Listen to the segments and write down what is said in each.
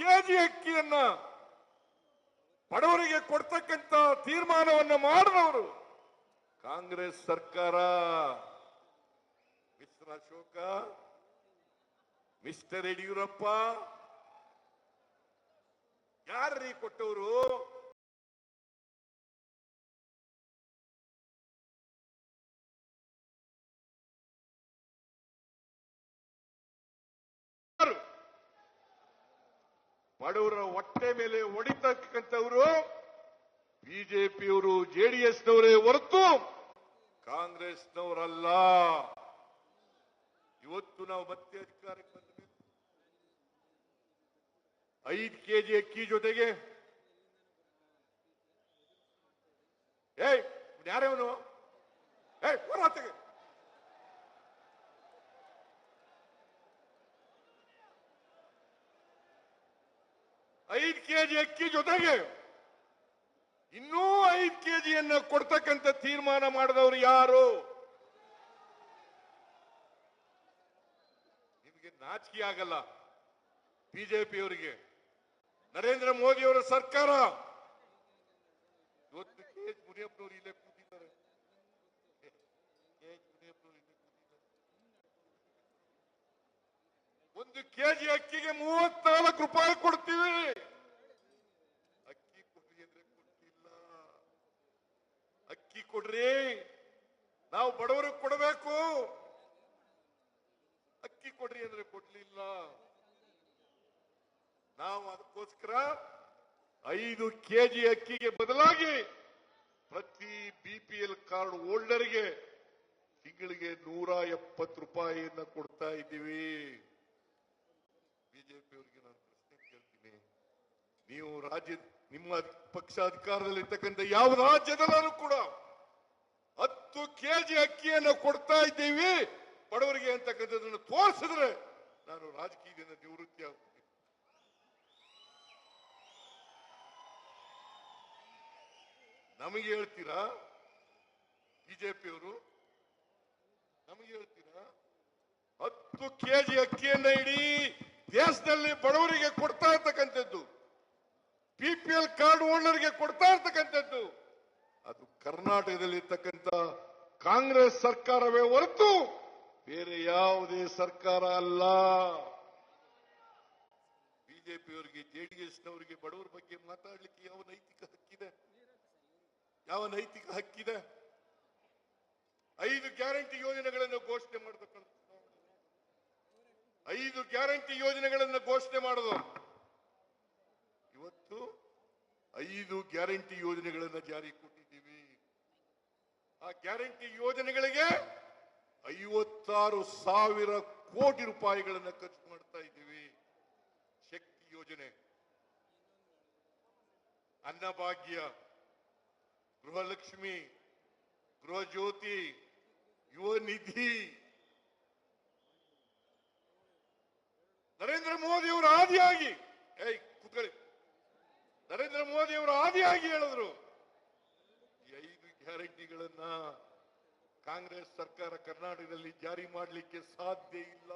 KG ಅಕ್ಕಿಯನ್ನ ಬಡವರಿಗೆ ಕೊಡ್ತಕ್ಕಂತ ತೀರ್ಮಾನವನ್ನು ಮಾಡಿದವರು ಕಾಂಗ್ರೆಸ್ ಸರ್ಕಾರ. ಮಿಸ್ಟರ್ ಅಶೋಕ, ಮಿಸ್ಟರ್ ಯಡಿಯೂರಪ್ಪ, ಯಾರ್ರೀ ಕೊಟ್ಟವರು? ಬಡವರ ಹೊಟ್ಟೆ ಮೇಲೆ ಹೊಡಿತಕ್ಕಂಥವರು ಬಿಜೆಪಿಯವರು, ಜೆಡಿಎಸ್ನವರೇ ಹೊರತು ಕಾಂಗ್ರೆಸ್ನವರಲ್ಲ. ಇವತ್ತು ನಾವು ಮತ್ತೆ ಅಧಿಕಾರಕ್ಕೆ ಬಂದ 5 ಕೆಜಿ ಅಕ್ಕಿ ಜೊತೆಗೆ ಯಾರೇವನು ಹೋರಾಟಗೆ 5 ಕೆಜಿ ಅಕ್ಕಿ ಜೊತೆಗೆ ಇನ್ನೂ 5 ಕೆಜಿಯನ್ನ ಕೊಡ್ತಕ್ಕಂಥ ತೀರ್ಮಾನ ಮಾಡಿದವರು ಯಾರು? ನಿಮಗೆ ನಾಚಿಕೆ ಆಗಲ್ಲ? ಬಿಜೆಪಿಯವರಿಗೆ, ನರೇಂದ್ರ ಮೋದಿ ಅವರ ಸರ್ಕಾರ ಇವತ್ತು ಕೆಎಚ್ ಮುನಿಯಪ್ಪನವರು ಇಲ್ಲೇ ಕೂತಿದ್ದಾರೆ. ಒಂದು ಕೆಜಿ ಅಕ್ಕಿಗೆ 34 ರೂಪಾಯಿ ಕೊಡ್ತೀವಿ. ಅಕ್ಕಿ ಕೊಡ್ರಿ ಅಂದ್ರೆ ಕೊಟ್ಟಿಲ್ಲ. ಅಕ್ಕಿ ಕೊಡ್ರಿ, ನಾವು ಬಡವರಿಗೆ ಕೊಡಬೇಕು. ಅಕ್ಕಿ ಕೊಡ್ರಿ ಅಂದ್ರೆ ಕೊಡ್ಲಿಲ್ಲ. ನಾವು ಅದಕ್ಕೋಸ್ಕರ 5 ಕೆಜಿ ಅಕ್ಕಿಗೆ ಬದಲಾಗಿ ಪ್ರತಿ ಬಿಪಿಎಲ್ ಕಾರ್ಡ್ ಹೋಲ್ಡರ್ಗೆ ತಿಂಗಳಿಗೆ 170 ರೂಪಾಯಿಯನ್ನ ಕೊಡ್ತಾ ಇದ್ದೀವಿ. ಬಿಜೆಪಿಯವರಿಗೆ ನಾನು ಪ್ರಶ್ನೆ ಕೇಳ್ತೀನಿ, ನೀವು ನಿಮ್ಮ ಪಕ್ಷ ಅಧಿಕಾರದಲ್ಲಿರ್ತಕ್ಕಂಥ ಯಾವ ರಾಜ್ಯದಲ್ಲೂ ಕೂಡ 10 ಕೆಜಿ ಅಕ್ಕಿಯನ್ನು ಕೊಡ್ತಾ ಇದ್ದೀವಿ ಬಡವರಿಗೆ ಅಂತಕ್ಕಂಥದ್ದನ್ನು ತೋರಿಸಿದ್ರೆ ನಾನು ರಾಜಕೀಯದಿಂದ ನಿವೃತ್ತಿ ಆಗ್ತೀನಿ. ನಮಗೆ ಹೇಳ್ತೀರಾ ಬಿಜೆಪಿಯವರು? ನಮಗೆ ಹೇಳ್ತೀರಾ? 10 ಕೆಜಿ ಅಕ್ಕಿಯನ್ನ ಇಡೀ ದೇಶದಲ್ಲಿ ಬಡವರಿಗೆ ಕೊಡ್ತಾ ಇರ್ತಕ್ಕಂಥದ್ದು, ಬಿಪಿಎಲ್ ಕಾರ್ಡ್ ಹೋಲ್ಡರ್ಗೆ ಕೊಡ್ತಾ ಇರ್ತಕ್ಕಂಥದ್ದು ಅದು ಕರ್ನಾಟಕದಲ್ಲಿ ಇರ್ತಕ್ಕಂಥ ಕಾಂಗ್ರೆಸ್ ಸರ್ಕಾರವೇ ಹೊರತು ಬೇರೆ ಯಾವುದೇ ಸರ್ಕಾರ ಅಲ್ಲ. ಬಿಜೆಪಿಯವರಿಗೆ, ಜೆಡಿಎಸ್ನವರಿಗೆ ಬಡವರ ಬಗ್ಗೆ ಮಾತಾಡಲಿಕ್ಕೆ ಯಾವ ನೈತಿಕ ಹಕ್ಕಿದೆ? ಯಾವ ನೈತಿಕ ಹಕ್ಕಿದೆ? 5 ಗ್ಯಾರಂಟಿ ಯೋಜನೆಗಳನ್ನು ಘೋಷಣೆ ಮಾಡತಕ್ಕಂಥ 5 ಗ್ಯಾರಂಟಿ ಯೋಜನೆಗಳನ್ನು ಘೋಷಣೆ ಮಾಡೋದು. ಇವತ್ತು 5 ಗ್ಯಾರಂಟಿ ಯೋಜನೆಗಳನ್ನು ಜಾರಿ ಕೊಟ್ಟಿದ್ದೀವಿ. ಆ ಗ್ಯಾರಂಟಿ ಯೋಜನೆಗಳಿಗೆ 56,000 ಕೋಟಿ ರೂಪಾಯಿಗಳನ್ನು ಖರ್ಚು ಮಾಡ್ತಾ ಇದ್ದೀವಿ. ಶಕ್ತಿ ಯೋಜನೆ, ಅನ್ನಭಾಗ್ಯ, ಗೃಹಲಕ್ಷ್ಮಿ, ಗೃಹ ಜ್ಯೋತಿ, ಯುವ ನಿಧಿ, ನರೇಂದ್ರ ಮೋದಿ ಅವರ ಆದಿಯಾಗಿ ಕೂತ್ಕೊಳ್ಳಿ, ನರೇಂದ್ರ ಮೋದಿ ಅವರ ಆದಿಯಾಗಿ ಹೇಳಿದ್ರು ಈ 5 ಗ್ಯಾರಂಟಿಗಳನ್ನ ಕಾಂಗ್ರೆಸ್ ಸರ್ಕಾರ ಕರ್ನಾಟಕದಲ್ಲಿ ಜಾರಿ ಮಾಡಲಿಕ್ಕೆ ಸಾಧ್ಯ ಇಲ್ಲ.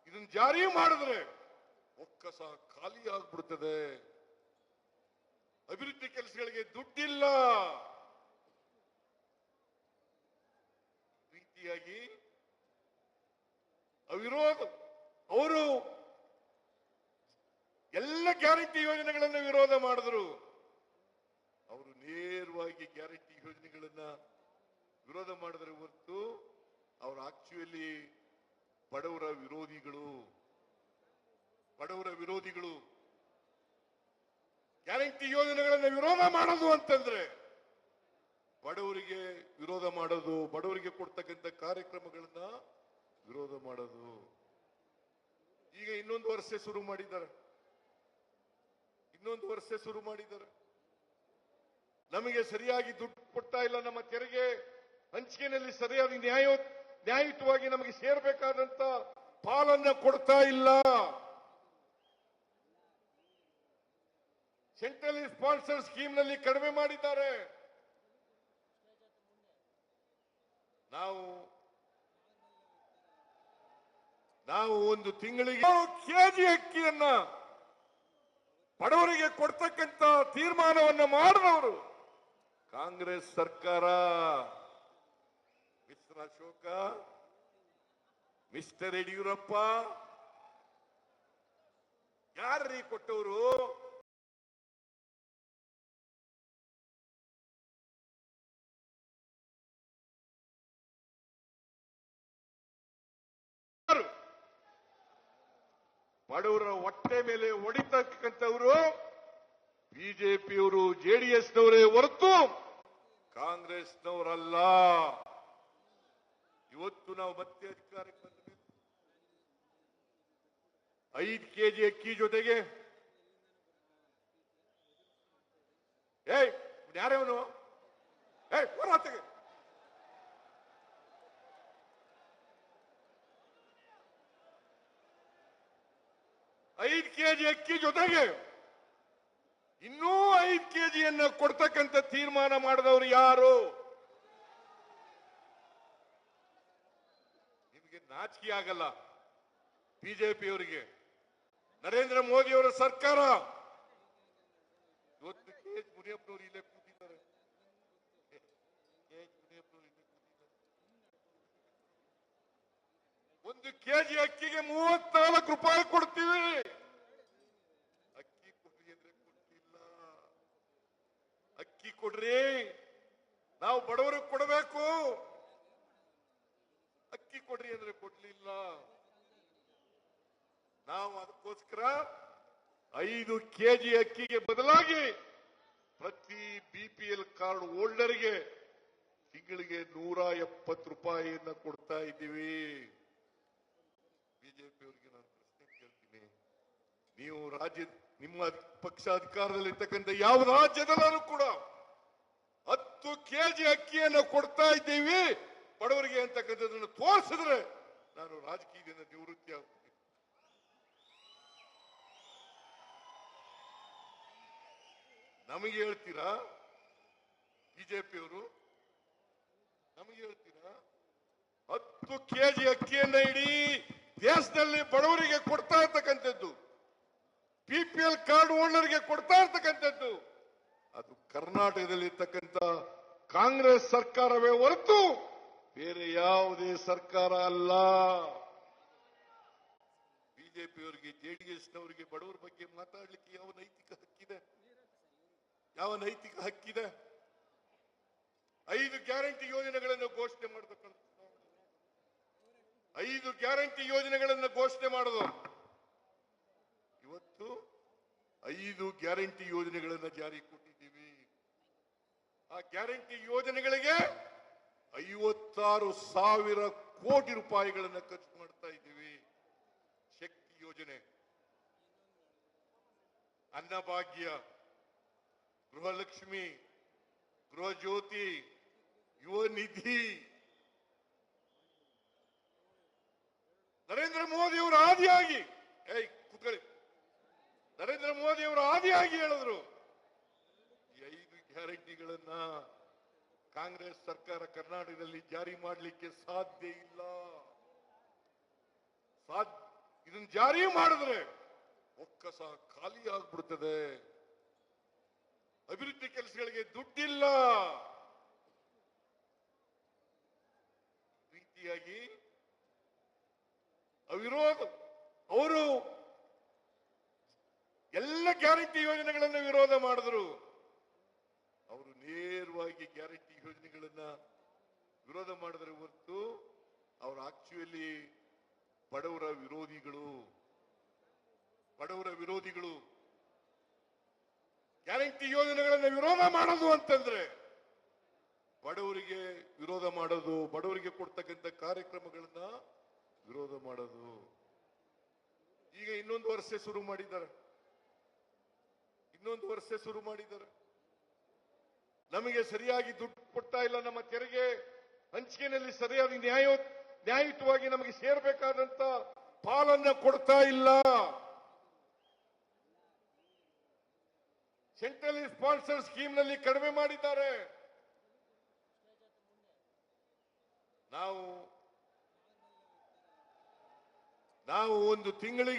ಇದನ್ನು ಜಾರಿ ಮಾಡಿದ್ರೆ ಒಕ್ಕಸ ಖಾಲಿ ಆಗ್ಬಿಡ್ತದೆ, ಅಭಿವೃದ್ಧಿ ಕೆಲಸಗಳಿಗೆ ದುಡ್ಡಿಲ್ಲ. ರೀತಿಯಾಗಿ ಅವಿರೋಧ ಅವರು ಎಲ್ಲ ಗ್ಯಾರಂಟಿ ಯೋಜನೆಗಳನ್ನು ವಿರೋಧ ಮಾಡಿದ್ರು. ಅವರು ನೇರವಾಗಿ ಗ್ಯಾರಂಟಿ ಯೋಜನೆಗಳನ್ನ ವಿರೋಧ ಮಾಡಿದ್ರೆ ಹೊರತು ಅವರು ಆಕ್ಚುಲಿ ಬಡವರ ವಿರೋಧಿಗಳು. ಗ್ಯಾರಂಟಿ ಯೋಜನೆಗಳನ್ನು ವಿರೋಧ ಮಾಡೋದು ಅಂತಂದ್ರೆ ಬಡವರಿಗೆ ವಿರೋಧ ಮಾಡೋದು, ಬಡವರಿಗೆ ಕೊಡ್ತಕ್ಕಂಥ ಕಾರ್ಯಕ್ರಮಗಳನ್ನ ವಿರೋಧ ಮಾಡೋದು. ಈಗ ಇನ್ನೊಂದು ವರ್ಷ ಶುರು ಮಾಡಿದ್ದಾರೆ. ನಮಗೆ ಸರಿಯಾಗಿ ದುಡ್ಡು ಕೊಡ್ತಾ ಇಲ್ಲ, ನಮ್ಮ ತೆರಿಗೆ ಹಂಚಿಕೆಯಲ್ಲಿ ಸರಿಯಾಗಿ ನ್ಯಾಯಯುತವಾಗಿ ನಮಗೆ ಸೇರಬೇಕಾದಂತ ಪಾಲನ್ನ ಕೊಡ್ತಾ ಇಲ್ಲ. ಸೆಂಟ್ರಲಿ ಸ್ಪಾನ್ಸರ್ ಸ್ಕೀಮ್ ನಲ್ಲಿ ಕಡಿಮೆ ಮಾಡಿದ್ದಾರೆ. ನಾವು ಒಂದು ತಿಂಗಳಿಗೆ ಕೆಜಿ ಅಕ್ಕಿಯನ್ನ ಬಡವರಿಗೆ ಕೊಡ್ತಕ್ಕಂತ ತೀರ್ಮಾನವನ್ನ ಮಾಡಿದವರು ಕಾಂಗ್ರೆಸ್ ಸರ್ಕಾರ. ಮಿಸ್ಟರ್ ಅಶೋಕ, ಮಿಸ್ಟರ್ ಯಡಿಯೂರಪ್ಪ, ಯಾರ್ರೀ ಕೊಟ್ಟವರು? ಬಡವರ ಹೊಟ್ಟೆ ಮೇಲೆ ಹೊಡಿತಕ್ಕಂಥವರು ಬಿಜೆಪಿಯವರು, ಜೆಡಿಎಸ್ನವರೇ ಹೊರತು ಕಾಂಗ್ರೆಸ್ನವರಲ್ಲ. ಇವತ್ತು ನಾವು ಮತ್ತೆ ಅಧಿಕಾರಕ್ಕೆ ಬಂದ 5 ಕೆಜಿ ಅಕ್ಕಿ ಜೊತೆಗೆ ಯಾರವನು ಹೋರಾಟಗೆ 5 ಕೆಜಿ ಅಕ್ಕಿ ಜೊತೆಗೆ ಇನ್ನೂ 5 ಕೆಜಿಯನ್ನ ಕೊಡ್ತಕ್ಕಂಥ ತೀರ್ಮಾನ ಮಾಡಿದವರು ಯಾರು? ನಿಮಗೆ ನಾಚಿಕೆ ಆಗಲ್ಲ? ಬಿಜೆಪಿಯವರಿಗೆ, ನರೇಂದ್ರ ಮೋದಿ ಅವರ ಸರ್ಕಾರ ಇವತ್ತು ಕೆಎಚ್ ಮುನಿಯಪ್ಪನವರು ಇಲ್ಲೇ ಕೂತಿದ್ದಾರೆ. ಒಂದು ಕೆಜಿ ಅಕ್ಕಿಗೆ 34 ರೂಪಾಯಿ ಕೊಡ್ತೀವಿ. ಅಕ್ಕಿ ಕೊಡ್ರಿ ಅಂದ್ರೆ ಕೊಟ್ಟಿಲ್ಲ. ಅಕ್ಕಿ ಕೊಡ್ರಿ, ನಾವು ಬಡವರಿಗೆ ಕೊಡಬೇಕು. ಅಕ್ಕಿ ಕೊಡ್ರಿ ಅಂದ್ರೆ ಕೊಡ್ಲಿಲ್ಲ. ನಾವು ಅದಕ್ಕೋಸ್ಕರ 5 ಕೆಜಿ ಅಕ್ಕಿಗೆ ಬದಲಾಗಿ ಪ್ರತಿ ಬಿಪಿಎಲ್ ಕಾರ್ಡ್ ಹೋಲ್ಡರ್ಗೆ ತಿಂಗಳಿಗೆ 170 ರೂಪಾಯಿಯನ್ನ ಕೊಡ್ತಾ ಇದ್ದೀವಿ. ಬಿಜೆಪಿಯವರಿಗೆ ನಾನು ಪ್ರಶ್ನೆ ಕೇಳ್ತೀನಿ, ನೀವು ನಿಮ್ಮ ಪಕ್ಷ ಅಧಿಕಾರದಲ್ಲಿರ್ತಕ್ಕಂಥ ಯಾವ ರಾಜ್ಯದಲ್ಲೂ ಕೂಡ 10 ಕೆಜಿ ಅಕ್ಕಿಯನ್ನು ಕೊಡ್ತಾ ಇದ್ದೀವಿ ಬಡವರಿಗೆ ಅಂತಕ್ಕಂಥದ್ದನ್ನು ತೋರಿಸಿದ್ರೆ ನಾನು ರಾಜಕೀಯದಿಂದ ನಿವೃತ್ತಿ ಆಗ್ತೀನಿ. ನಮಗೆ ಹೇಳ್ತೀರಾ ಬಿಜೆಪಿಯವರು? ನಮಗೆ ಹೇಳ್ತೀರಾ? 10 ಕೆಜಿ ಅಕ್ಕಿಯನ್ನ ಇಡೀ ದೇಶದಲ್ಲಿ ಬಡವರಿಗೆ ಕೊಡ್ತಾ ಇರ್ತಕ್ಕಂಥದ್ದು, ಬಿಪಿಎಲ್ ಕಾರ್ಡ್ ಹೋಲ್ಡರ್ಗೆ ಕೊಡ್ತಾ ಇರ್ತಕ್ಕಂಥದ್ದು ಅದು ಕರ್ನಾಟಕದಲ್ಲಿ ಇರ್ತಕ್ಕಂಥ ಕಾಂಗ್ರೆಸ್ ಸರ್ಕಾರವೇ ಹೊರತು ಬೇರೆ ಯಾವುದೇ ಸರ್ಕಾರ ಅಲ್ಲ. ಬಿಜೆಪಿಯವರಿಗೆ, ಜೆಡಿಎಸ್ನವರಿಗೆ ಬಡವರ ಬಗ್ಗೆ ಮಾತಾಡಲಿಕ್ಕೆ ಯಾವ ನೈತಿಕ ಹಕ್ಕಿದೆ? ಯಾವ ನೈತಿಕ ಹಕ್ಕಿದೆ? 5 ಗ್ಯಾರಂಟಿ ಯೋಜನೆಗಳನ್ನು ಘೋಷಣೆ ಮಾಡತಕ್ಕಂಥ 5 ಗ್ಯಾರಂಟಿ ಯೋಜನೆಗಳನ್ನು ಘೋಷಣೆ ಮಾಡೋದು. ಇವತ್ತು 5 ಗ್ಯಾರಂಟಿ ಯೋಜನೆಗಳನ್ನು ಜಾರಿ ಕೊಟ್ಟಿದ್ದೀವಿ. ಆ ಗ್ಯಾರಂಟಿ ಯೋಜನೆಗಳಿಗೆ 56,000 ಕೋಟಿ ರೂಪಾಯಿಗಳನ್ನು ಖರ್ಚು ಮಾಡ್ತಾ ಇದ್ದೀವಿ. ಶಕ್ತಿ ಯೋಜನೆ, ಅನ್ನಭಾಗ್ಯ, ಗೃಹಲಕ್ಷ್ಮಿ, ಗೃಹ ಜ್ಯೋತಿ, ಯುವ ನಿಧಿ, ನರೇಂದ್ರ ಮೋದಿ ಅವರ ಆದಿಯಾಗಿ ಕೂತ್ಕೊಳ್ಳಿ, ನರೇಂದ್ರ ಮೋದಿ ಅವರ ಆದಿಯಾಗಿ ಹೇಳಿದ್ರು ಈ 5 ಗ್ಯಾರಂಟಿಗಳನ್ನ ಕಾಂಗ್ರೆಸ್ ಸರ್ಕಾರ ಕರ್ನಾಟಕದಲ್ಲಿ ಜಾರಿ ಮಾಡಲಿಕ್ಕೆ ಸಾಧ್ಯ ಇಲ್ಲ. ಇದನ್ನು ಜಾರಿ ಮಾಡಿದ್ರೆ ಒಕ್ಕಸ ಖಾಲಿ ಆಗ್ಬಿಡ್ತದೆ, ಅಭಿವೃದ್ಧಿ ಕೆಲಸಗಳಿಗೆ ದುಡ್ಡಿಲ್ಲ. ರೀತಿಯಾಗಿ ಅವಿರೋಧ ಅವರು ಎಲ್ಲ ಗ್ಯಾರಂಟಿ ಯೋಜನೆಗಳನ್ನು ವಿರೋಧ ಮಾಡಿದ್ರು. ಅವರು ನೇರವಾಗಿ ಗ್ಯಾರಂಟಿ ಯೋಜನೆಗಳನ್ನ ವಿರೋಧ ಮಾಡಿದ್ರೆ ಹೊರತು ಅವರು ಆಕ್ಚುಲಿ ಬಡವರ ವಿರೋಧಿಗಳು. ಗ್ಯಾರಂಟಿ ಯೋಜನೆಗಳನ್ನು ವಿರೋಧ ಮಾಡೋದು ಅಂತಂದ್ರೆ ಬಡವರಿಗೆ ವಿರೋಧ ಮಾಡೋದು, ಬಡವರಿಗೆ ಕೊಡ್ತಕ್ಕಂಥ ಕಾರ್ಯಕ್ರಮಗಳನ್ನ ವಿರೋಧ ಮಾಡೋದು. ಈಗ ಇನ್ನೊಂದು ವರ್ಷ ಶುರು ಮಾಡಿದ್ದಾರೆ. ನಮಗೆ ಸರಿಯಾಗಿ ದುಡ್ಡು ಕೊಡ್ತಾ ಇಲ್ಲ, ನಮ್ಮ ತೆರಿಗೆ ಹಂಚಿಕೆಯಲ್ಲಿ ಸರಿಯಾಗಿ ನ್ಯಾಯಯುತವಾಗಿ ನಮಗೆ ಸೇರಬೇಕಾದಂತ ಪಾಲನ್ನ ಕೊಡ್ತಾ ಇಲ್ಲ. ಸೆಂಟ್ರಲ್ ಸ್ಪಾನ್ಸರ್ ಸ್ಕೀಮ್ ನಲ್ಲಿ ಕಡಿಮೆ ಮಾಡಿದ್ದಾರೆ. ನಾವು ಒಂದು ತಿಂಗಳಿಗೆ